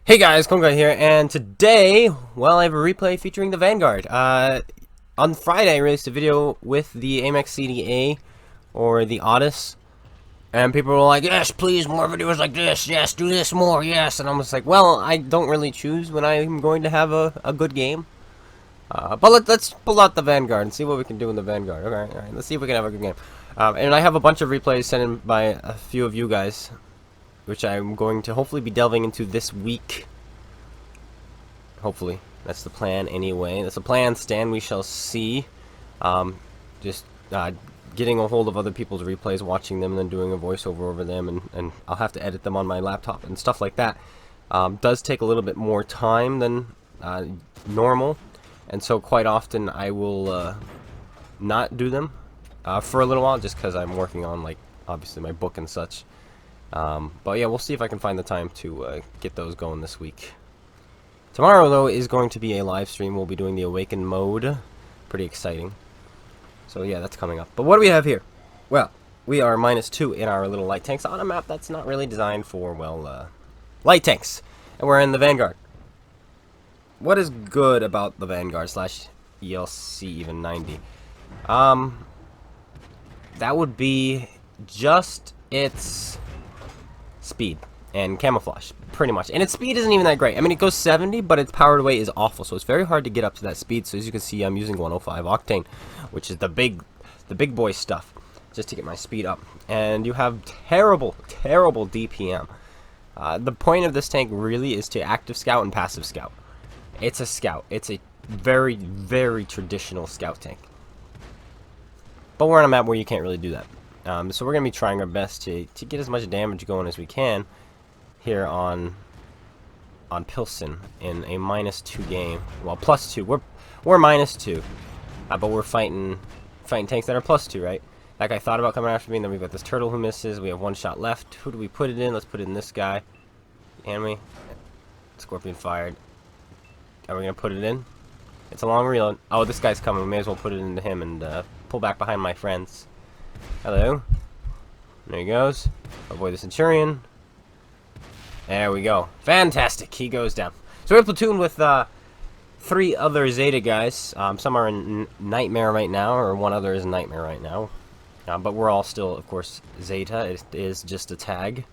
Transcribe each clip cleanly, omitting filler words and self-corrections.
Hey guys, Konga here, and today, well, I have a replay featuring the Vanguard. On Friday, I released a video with the Amex CDA, or the Otis, and people were like, yes, please, more videos like this, yes, do this more, yes, and I'm just like, well, I don't really choose when I'm going to have a good game. But let's pull out the Vanguard and see what we can do in the Vanguard. Okay, alright, let's see if we can have a good game. And I have a bunch of replays sent in by a few of you guys, which I'm going to hopefully be delving into this week. Hopefully. That's the plan anyway. That's the plan, Stan. We shall see. Just getting a hold of other people's replays, watching them, and then doing a voiceover over them, and I'll have to edit them on my laptop and stuff like that. Does take a little bit more time than normal, and so quite often I will not do them for a little while, just because I'm working on, like, obviously my book and such. But yeah, we'll see if I can find the time to get those going this week. Tomorrow, though, is going to be a live stream. We'll be doing the Awaken mode. Pretty exciting. So yeah, that's coming up. But what do we have here? Well, we are -2 in our little light tanks on a map that's not really designed for, well, light tanks. And we're in the Vanguard. What is good about the Vanguard slash ELC even 90? That would be just its speed and camouflage, pretty much. And its speed isn't even that great. I mean, it goes 70, but its power to weight is awful, so it's very hard to get up to that speed. So as you can see, I'm using 105 octane, which is the big boy stuff, just to get my speed up. And you have terrible DPM. The point of this tank really is to active scout and passive scout. It's a scout. It's a very traditional scout tank. But we're on a map where you can't really do that. So we're going to be trying our best to get as much damage going as we can here on Pilsen in a -2 game. Well, +2. We're -2, but we're fighting tanks that are +2, right? That guy thought about coming after me, and then we've got this turtle who misses. We have one shot left. Who do we put it in? Let's put it in this guy. And we Scorpion fired. Are we gonna put it in? It's a long reload. Oh, this guy's coming. We may as well put it into him and pull back behind my friends. Hello. There he goes. Avoid the Centurion. There we go. Fantastic. He goes down. So we're platooned with 3 other Zeta guys. Some are in Nightmare right now, or one other is in Nightmare right now. But we're all still, of course, Zeta. It is just a tag.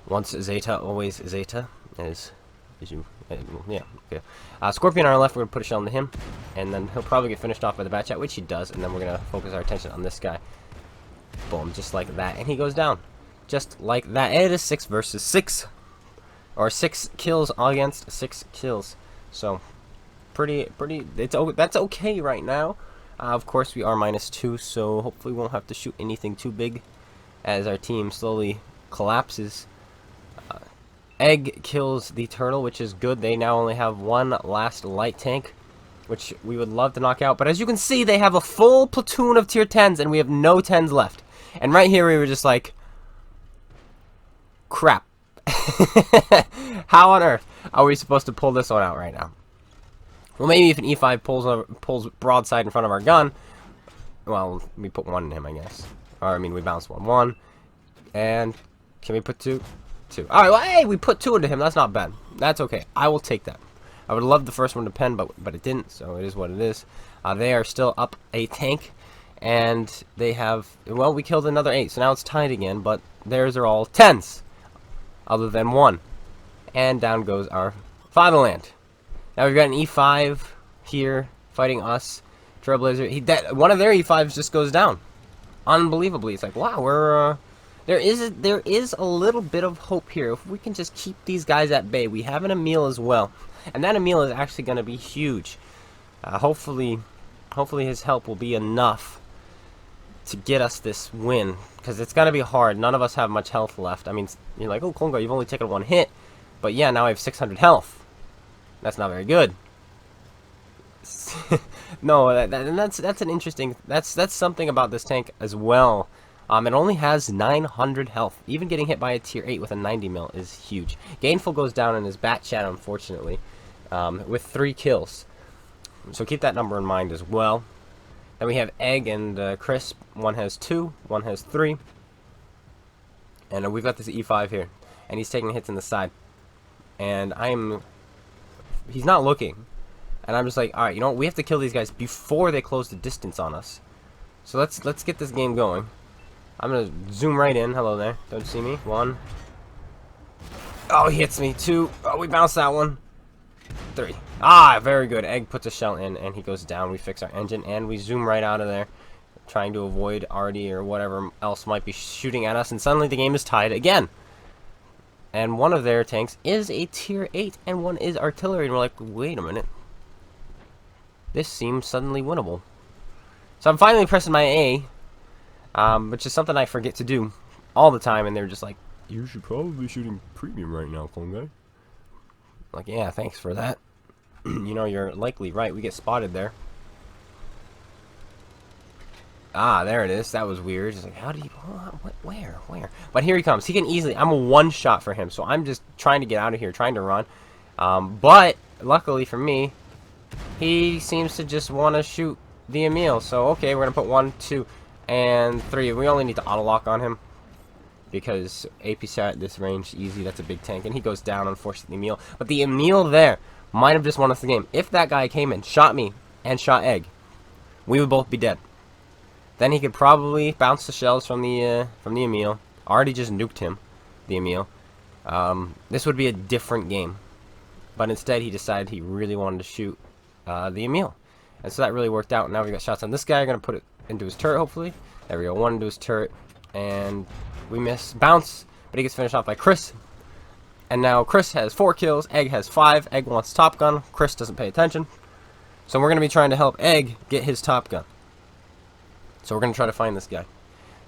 Once Zeta, always Zeta. Yeah, okay. Scorpion on our left, we're going to put a shell into him, and then he'll probably get finished off by the Bat Chat, which he does, and then we're going to focus our attention on this guy. Boom, just like that, and he goes down. Just like that. And it is 6 versus 6. Or 6 kills against 6 kills. So, that's okay right now. Of course, we are -2, so hopefully we won't have to shoot anything too big as our team slowly collapses. Egg kills the turtle, which is good. They now only have one last light tank, which we would love to knock out. But as you can see, they have a full platoon of tier 10s, and we have no 10s left. And right here, we were just like, crap. How on earth are we supposed to pull this one out right now? Well, maybe if an E5 pulls broadside in front of our gun, well, we put 1 in him, I guess. Or, I mean, we bounced 1. And can we put 2? 2. Alright, well, hey, we put 2 into him. That's not bad. That's okay. I will take that. I would love the first one to pen, but it didn't, so it is what it is. They are still up a tank, and they have, well, we killed another 8, so now it's tied again, but theirs are all 10s, other than 1. And down goes our fatherland. Now we've got an E5 here fighting us. Trailblazer, one of their E5s just goes down. Unbelievably. It's like, wow, we're, there is a little bit of hope here. If we can just keep these guys at bay. We have an Emil as well. And that Emil is actually going to be huge. Hopefully his help will be enough to get us this win. Because it's going to be hard. None of us have much health left. I mean, you're like, oh, Konga, you've only taken 1 hit. But yeah, now I have 600 health. That's not very good. No, that's an interesting... That's something about this tank as well. It only has 900 health. Even getting hit by a tier 8 with a 90 mil is huge. Gainful goes down in his Bat Chat, unfortunately, with 3 kills. So keep that number in mind as well. Then we have Egg and Crisp. One has 2, one has 3. And we've got this E5 here. And he's taking hits in the side. and he's not looking. And I'm just like, alright, you know what? We have to kill these guys before they close the distance on us. So let's get this game going. I'm gonna zoom right in. Hello there. Don't you see me? 1. Oh, he hits me. 2. Oh, we bounced that one. 3. Ah, very good. Egg puts a shell in, and he goes down. We fix our engine, and we zoom right out of there, trying to avoid Artie or whatever else might be shooting at us. And suddenly the game is tied again. And one of their tanks is a tier 8, and one is artillery. And we're like, wait a minute. This seems suddenly winnable. So I'm finally pressing my A, which is something I forget to do all the time, and they're just like, you should probably be shooting premium right now, clone guy. Like, yeah, thanks for that. You know, you're likely right. We get spotted there. Ah, there it is. That was weird. It's like, how do you... Where? But here he comes. He can easily... I'm a one-shot for him, so I'm just trying to get out of here, trying to run. But, luckily for me, he seems to just want to shoot the Emil. So, okay, we're going to put 1, 2, and 3. We only need to auto-lock on him, because AP shot at this range, easy. That's a big tank. And he goes down, unfortunately, Emil. But the Emil there might have just won us the game. If that guy came in, shot me, and shot Egg, we would both be dead. Then he could probably bounce the shells from the Emil. Already just nuked him, the Emil. This would be a different game. But instead, he decided he really wanted to shoot the Emil. And so that really worked out. Now we got shots on this guy. I'm going to put it into his turret, hopefully. There we go. 1 into his turret. And we miss. Bounce. But he gets finished off by Chris. And now Chris has 4 kills. Egg has 5. Egg wants Top Gun. Chris doesn't pay attention. So we're going to be trying to help Egg get his Top Gun. So we're going to try to find this guy.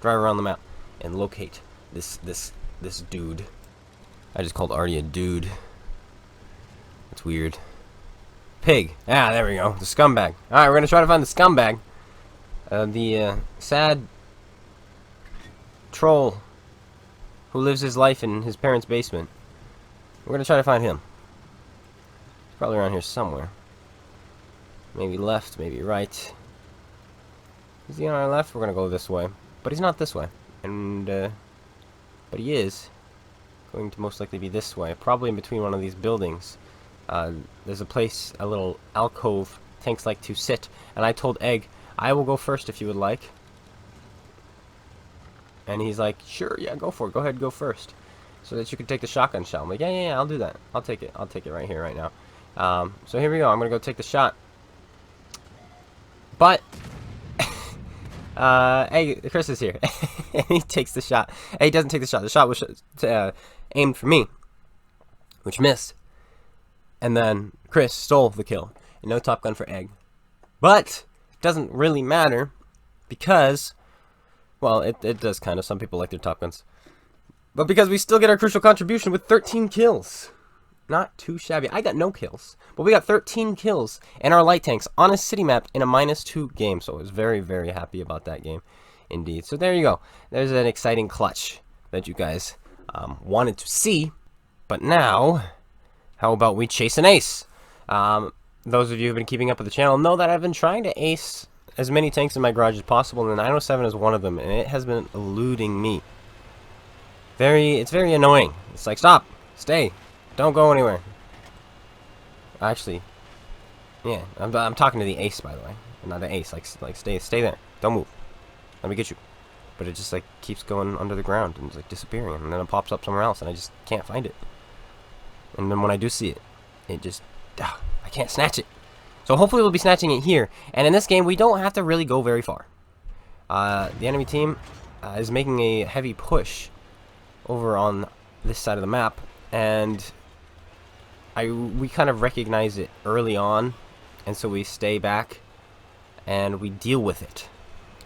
Drive around the map. And locate this dude. I just called Artie a dude. That's weird. Pig. Ah, there we go. The scumbag. Alright, we're going to try to find the scumbag. The sad troll who lives his life in his parents' basement. We're going to try to find him. He's probably around here somewhere. Maybe left, maybe right. Is he on our left? We're going to go this way. But he's not this way. And, but he is going to most likely be this way. Probably in between one of these buildings. There's a place, a little alcove tanks like to sit. And I told Egg, I will go first if you would like. And he's like, sure, yeah, go for it. Go ahead, go first. So that you can take the shotgun shell. I'm like, yeah, I'll do that. I'll take it. I'll take it right here, right now. So here we go. I'm going to go take the shot. But, hey, Chris is here. And he takes the shot. Hey, he doesn't take the shot. The shot was aimed for me, which missed. And then Chris stole the kill. And no Top Gun for Egg. But it doesn't really matter because, well, it does kind of. Some people like their Top Guns. But because we still get our crucial contribution with 13 kills. Not too shabby. I got no kills. But we got 13 kills in our light tanks on a city map in a -2 game. So I was very, very happy about that game. Indeed. So there you go. There's an exciting clutch that you guys wanted to see. But now, how about we chase an ace? Those of you who have been keeping up with the channel know that I've been trying to ace as many tanks in my garage as possible. And the 907 is one of them. And it has been eluding me. It's very annoying. It's like, stop. Stay. Don't go anywhere. Actually, yeah, I'm talking to the ace, by the way, not the ace. Like stay there. Don't move. Let me get you. But it just like keeps going under the ground and it's like disappearing, and then it pops up somewhere else, and I just can't find it. And then when I do see it, it just I can't snatch it. So hopefully we'll be snatching it here. And in this game, we don't have to really go very far. The enemy team is making a heavy push over on this side of the map, and we kind of recognize it early on, and so we stay back and we deal with it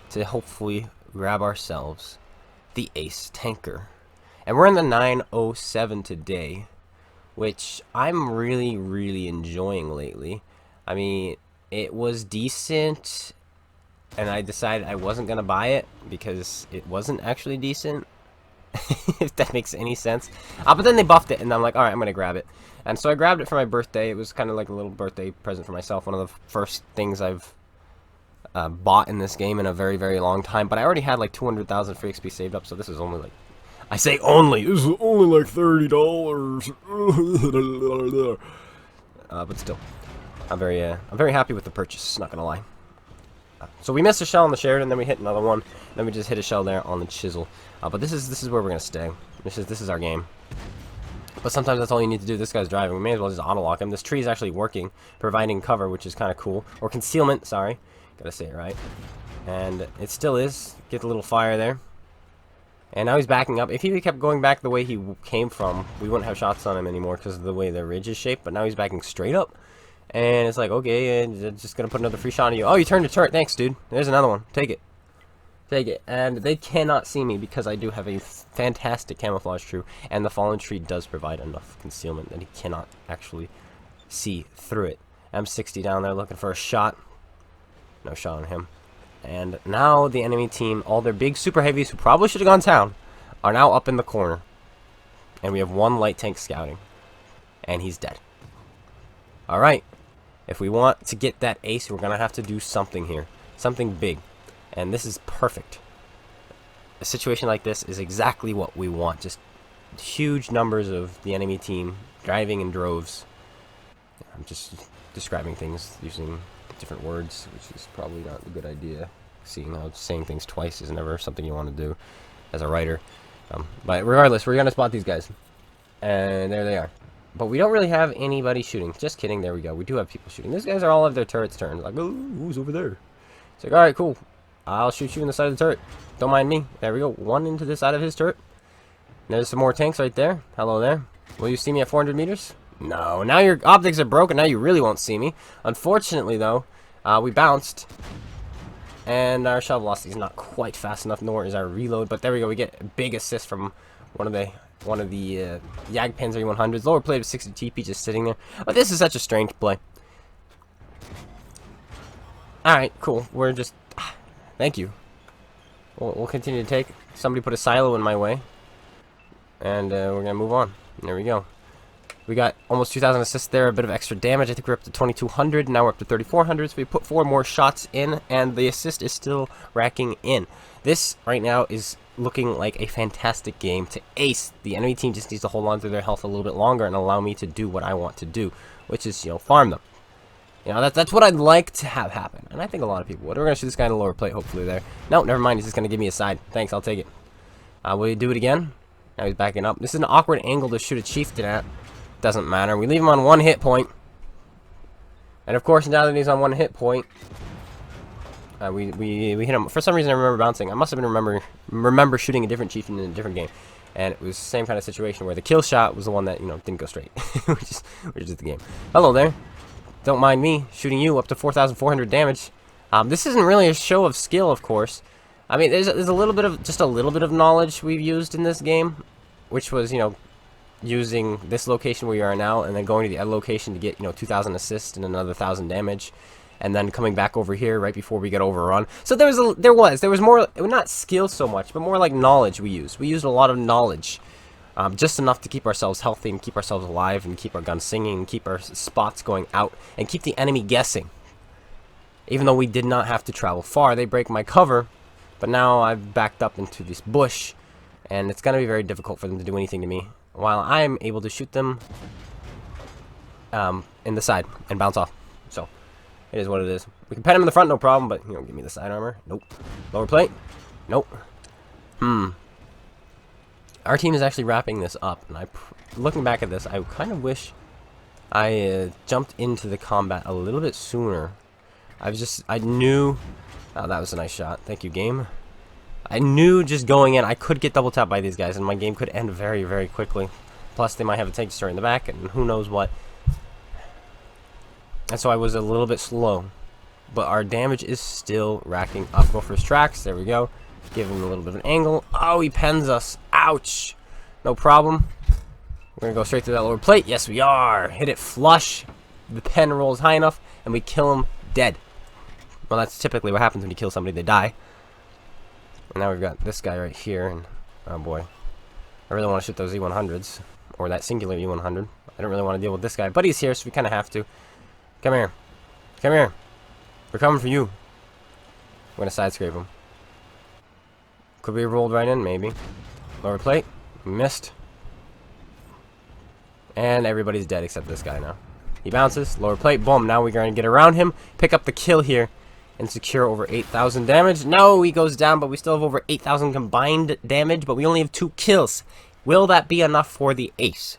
to hopefully grab ourselves the ace tanker. And we're in the 907 today, which I'm really, really enjoying lately. I mean, it was decent, and I decided I wasn't going to buy it because it wasn't actually decent. If that makes any sense. But then they buffed it, and I'm like, alright, I'm going to grab it. And so I grabbed it for my birthday. It was kind of like a little birthday present for myself. One of the first things I've bought in this game in a very, very long time. But I already had like 200,000 free XP saved up, so this was only like I say only. This is only like $30. But still, I'm very happy with the purchase. Not gonna lie. So we missed a shell on the Sheridan, then we hit another one, then we just hit a shell there on the Chisel. But this is where we're gonna stay. This is our game. But sometimes that's all you need to do. This guy's driving. We may as well just auto-lock him. This tree is actually working, providing cover, which is kind of cool. Or concealment, sorry. Gotta say it right. And it still is. Get a little fire there. And now he's backing up. If he kept going back the way he came from, we wouldn't have shots on him anymore because of the way the ridge is shaped. But now he's backing straight up. And it's like, okay, just gonna put another free shot on you. Oh, you turned the turret. Thanks, dude. There's another one. Take it. Take it. And they cannot see me because I do have a fantastic camouflage tree, and the fallen tree does provide enough concealment that he cannot actually see through it. M60 down there looking for a shot. No shot on him. And now the enemy team, all their big super heavies who probably should have gone down, are now up in the corner. And we have one light tank scouting. And he's dead. Alright. If we want to get that ace, we're going to have to do something here. Something big. And this is perfect. A situation like this is exactly what we want. Just huge numbers of the enemy team driving in droves. I'm just describing things using different words, which is probably not a good idea, seeing how saying things twice is never something you want to do as a writer. But regardless, we're going to spot these guys. And there they are. But we don't really have anybody shooting. Just kidding. There we go. We do have people shooting. These guys are all of their turrets turned. Like, oh, who's over there? It's like, alright, cool. I'll shoot you in the side of the turret. Don't mind me. There we go. One into the side of his turret. There's some more tanks right there. Hello there. Will you see me at 400 meters? No. Now your optics are broken. Now you really won't see me. Unfortunately, though, we bounced. And our shell velocity is not quite fast enough, nor is our reload. But there we go. We get a big assist from one of the Jagdpanzer E100s. Lower plate of 60 TP just sitting there. But this is such a strange play. Alright, cool. We're just... Thank you. We'll continue to take. Somebody put a silo in my way. And we're going to move on. There we go. We got almost 2,000 assists there. A bit of extra damage. I think we're up to 2,200. Now we're up to 3,400. So we put 4 more shots in. And the assist is still racking in. This right now is looking like a fantastic game to ace. The enemy team just needs to hold on to their health a little bit longer and allow me to do what I want to do. Which is, farm them. That's what I'd like to have happen. And I think a lot of people would. We're going to shoot this guy in the lower plate, hopefully there. No, never mind. He's just going to give me a side. Thanks, I'll take it. Will you do it again? Now he's backing up. This is an awkward angle to shoot a chieftain at. Doesn't matter. We leave him on 1 hit point. And of course, now that he's on 1 hit point, we hit him. For some reason, I remember bouncing. I must have been remember shooting a different chieftain in a different game. And it was the same kind of situation where the kill shot was the one that, didn't go straight. which is the game. Hello there. Don't mind me shooting you up to 4,400 damage. This isn't really a show of skill, of course. I mean, there's a little bit of knowledge we've used in this game, which was, using this location where we are now, and then going to the other location to get, 2,000 assists and another 1,000 damage, and then coming back over here right before we get overrun. So there was more, not skill so much, but more like knowledge we used. We used a lot of knowledge. Just enough to keep ourselves healthy and keep ourselves alive and keep our guns singing and keep our spots going out and keep the enemy guessing. Even though we did not have to travel far, they break my cover, but now I've backed up into this bush, and it's going to be very difficult for them to do anything to me, while I'm able to shoot them in the side and bounce off. So, it is what it is. We can pen him in the front, no problem, but, give me the side armor. Nope. Lower plate? Nope. Our team is actually wrapping this up, and looking back at this, I kind of wish I jumped into the combat a little bit sooner. I knew... Oh, that was a nice shot. Thank you, game. I knew just going in, I could get double tapped by these guys, and my game could end very, very quickly. Plus, they might have a tank destroyer in the back, and who knows what. And so I was a little bit slow. But our damage is still racking up. Go for his tracks. There we go. Give him a little bit of an angle. Oh, he pens us. Ouch. No problem. We're going to go straight to that lower plate. Yes, we are. Hit it flush. The pen rolls high enough, and we kill him dead. Well, that's typically what happens when you kill somebody. They die. And now we've got this guy right here. And oh, boy. I really want to shoot those E100s. Or that singular E100. I don't really want to deal with this guy. But he's here, so we kind of have to. Come here. Come here. We're coming for you. I'm going to side scrape him. Could we have rolled right in? Maybe. Lower plate? Missed. And everybody's dead except this guy now. He bounces. Lower plate. Boom. Now we're going to get around him. Pick up the kill here. And secure over 8,000 damage. No, he goes down, but we still have over 8,000 combined damage. But we only have 2 kills. Will that be enough for the ace?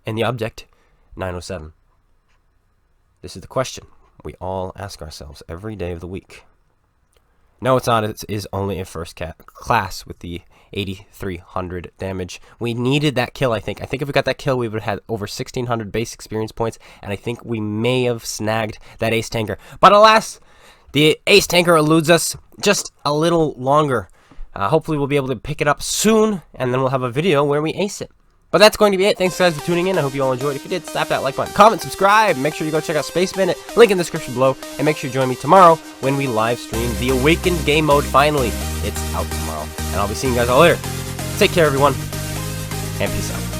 And the object, 907. This is the question we all ask ourselves every day of the week. No, it's not. It is only a first class with the 8,300 damage. We needed that kill, I think. I think if we got that kill, we would have had over 1,600 base experience points. And I think we may have snagged that ace tanker. But alas, the ace tanker eludes us just a little longer. Hopefully we'll be able to pick it up soon, and then we'll have a video where we ace it. But that's going to be it. Thanks guys for tuning in. I hope you all enjoyed. If you did, slap that like button. Comment, subscribe. Make sure you go check out SpaceBANDIT. Link in the description below. And make sure you join me tomorrow when we live stream the Awakened game mode. Finally, it's out tomorrow. And I'll be seeing you guys all later. Take care, everyone. And peace out.